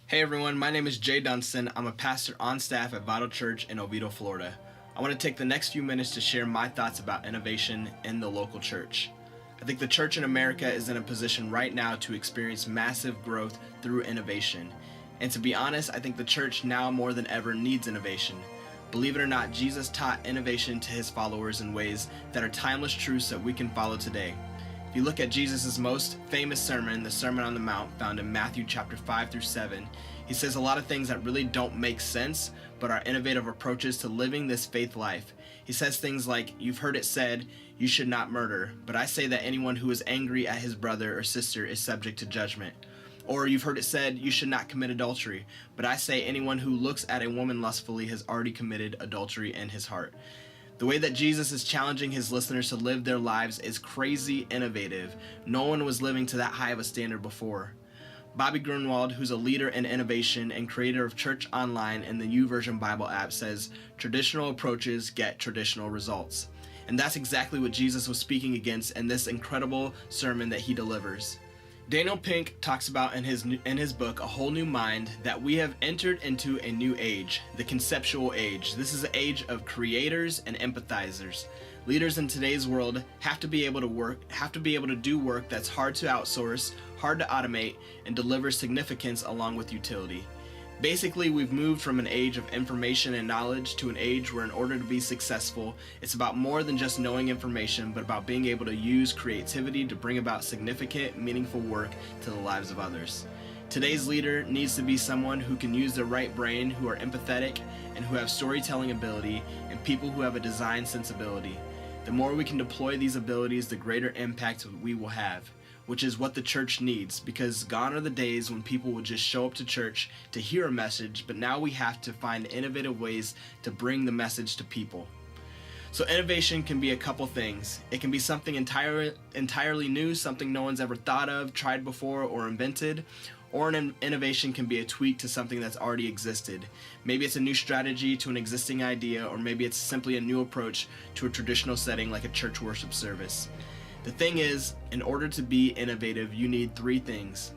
Hey everyone, my name is Jay Dunstan. I'm a pastor on staff at Vital Church in Oviedo, Florida. I want to take the next few minutes to share my thoughts about innovation in the local church. I think the church in America is in a position right now to experience massive growth through innovation. And to be honest, I think the church now more than ever needs innovation. Believe it or not, Jesus taught innovation to his followers in ways that are timeless truths that we can follow today. If you look at Jesus' most famous sermon, the Sermon on the Mount, found in Matthew chapter 5 through 7, he says a lot of things that really don't make sense, but are innovative approaches to living this faith life. He says things like, "You've heard it said, you should not murder, but I say that anyone who is angry at his brother or sister is subject to judgment." Or you've heard it said, "You should not commit adultery, but I say anyone who looks at a woman lustfully has already committed adultery in his heart." The way that Jesus is challenging his listeners to live their lives is crazy innovative. No one was living to that high of a standard before. Bobby Grunwald, who's a leader in innovation and creator of Church Online and the YouVersion Bible app, says, "Traditional approaches get traditional results." And that's exactly what Jesus was speaking against in this incredible sermon that he delivers. Daniel Pink talks about in his book, A Whole New Mind, that we have entered into a new age, the conceptual age. This is an age of creators and empathizers. Leaders in today's world have to be able to do work that's hard to outsource, hard to automate, and deliver significance along with utility. Basically, we've moved from an age of information and knowledge to an age where in order to be successful, it's about more than just knowing information, but about being able to use creativity to bring about significant, meaningful work to the lives of others. Today's leader needs to be someone who can use their right brain, who are empathetic, and who have storytelling ability, and people who have a design sensibility. The more we can deploy these abilities, the greater impact we will have, which is what the church needs, because gone are the days when people would just show up to church to hear a message, but now we have to find innovative ways to bring the message to people. So innovation can be a couple things. It can be something entirely new, something no one's ever thought of, tried before, or invented. Or an innovation can be a tweak to something that's already existed. Maybe it's a new strategy to an existing idea, or maybe it's simply a new approach to a traditional setting like a church worship service. The thing is, in order to be innovative, you need three things.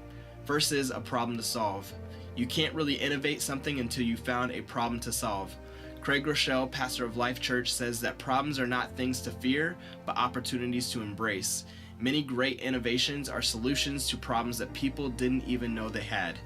First is a problem to solve. You can't really innovate something until you found a problem to solve. Craig Rochelle, pastor of Life Church, says that problems are not things to fear, but opportunities to embrace. Many great innovations are solutions to problems that people didn't even know they had.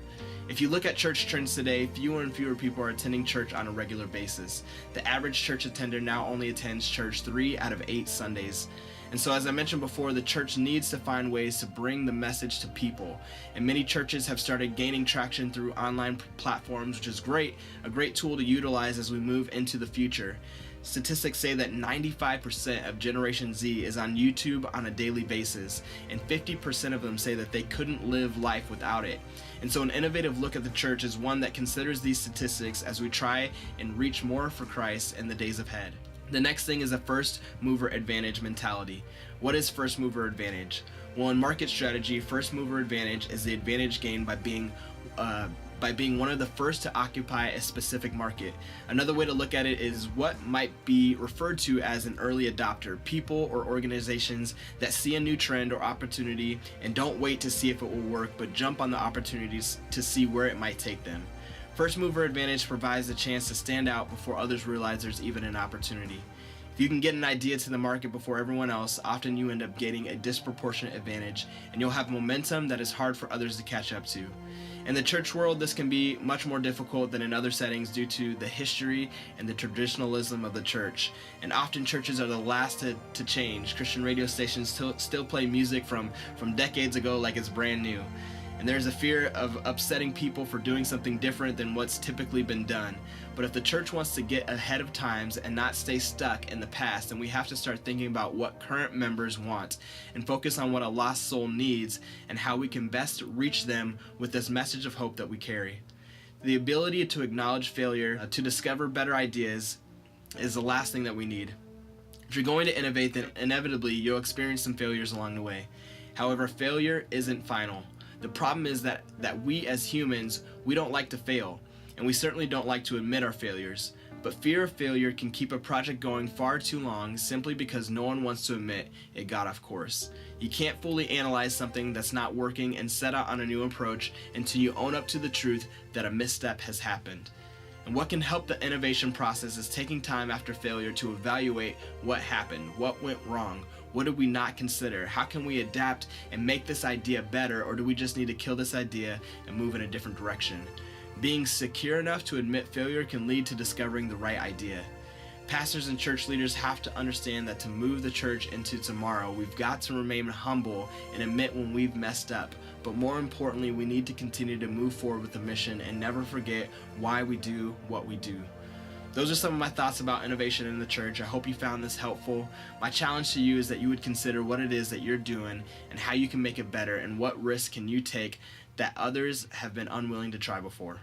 If you look at church trends today, fewer and fewer people are attending church on a regular basis. The average church attender now only attends church 3 out of 8 Sundays. And so, as I mentioned before, the church needs to find ways to bring the message to people. And many churches have started gaining traction through online platforms, which is great, a great tool to utilize as we move into the future. Statistics say that 95% of Generation Z is on YouTube on a daily basis, and 50% of them say that they couldn't live life without it. And so an innovative look at the church is one that considers these statistics as we try and reach more for Christ in the days ahead. The next thing is a first mover advantage mentality. What is first mover advantage? Well, in market strategy, first mover advantage is the advantage gained by being one of the first to occupy a specific market. Another way to look at it is what might be referred to as an early adopter, people or organizations that see a new trend or opportunity and don't wait to see if it will work, but jump on the opportunities to see where it might take them. First mover advantage provides the chance to stand out before others realize there's even an opportunity. If you can get an idea to the market before everyone else, often you end up getting a disproportionate advantage, and you'll have momentum that is hard for others to catch up to. In the church world, this can be much more difficult than in other settings due to the history and the traditionalism of the church. And often churches are the last to change. Christian radio stations still play music from decades ago like it's brand new. And there's a fear of upsetting people for doing something different than what's typically been done. But if the church wants to get ahead of times and not stay stuck in the past, then we have to start thinking about what current members want and focus on what a lost soul needs and how we can best reach them with this message of hope that we carry. The ability to acknowledge failure, to discover better ideas, is the last thing that we need. If you're going to innovate, then inevitably you'll experience some failures along the way. However, failure isn't final. The problem is that we as humans, we don't like to fail, and we certainly don't like to admit our failures. But fear of failure can keep a project going far too long simply because no one wants to admit it got off course. You can't fully analyze something that's not working and set out on a new approach until you own up to the truth that a misstep has happened. And what can help the innovation process is taking time after failure to evaluate what happened, what went wrong, what did we not consider, how can we adapt and make this idea better, or do we just need to kill this idea and move in a different direction? Being secure enough to admit failure can lead to discovering the right idea. Pastors and church leaders have to understand that to move the church into tomorrow, we've got to remain humble and admit when we've messed up. But more importantly, we need to continue to move forward with the mission and never forget why we do what we do. Those are some of my thoughts about innovation in the church. I hope you found this helpful. My challenge to you is that you would consider what it is that you're doing and how you can make it better, and what risks can you take that others have been unwilling to try before.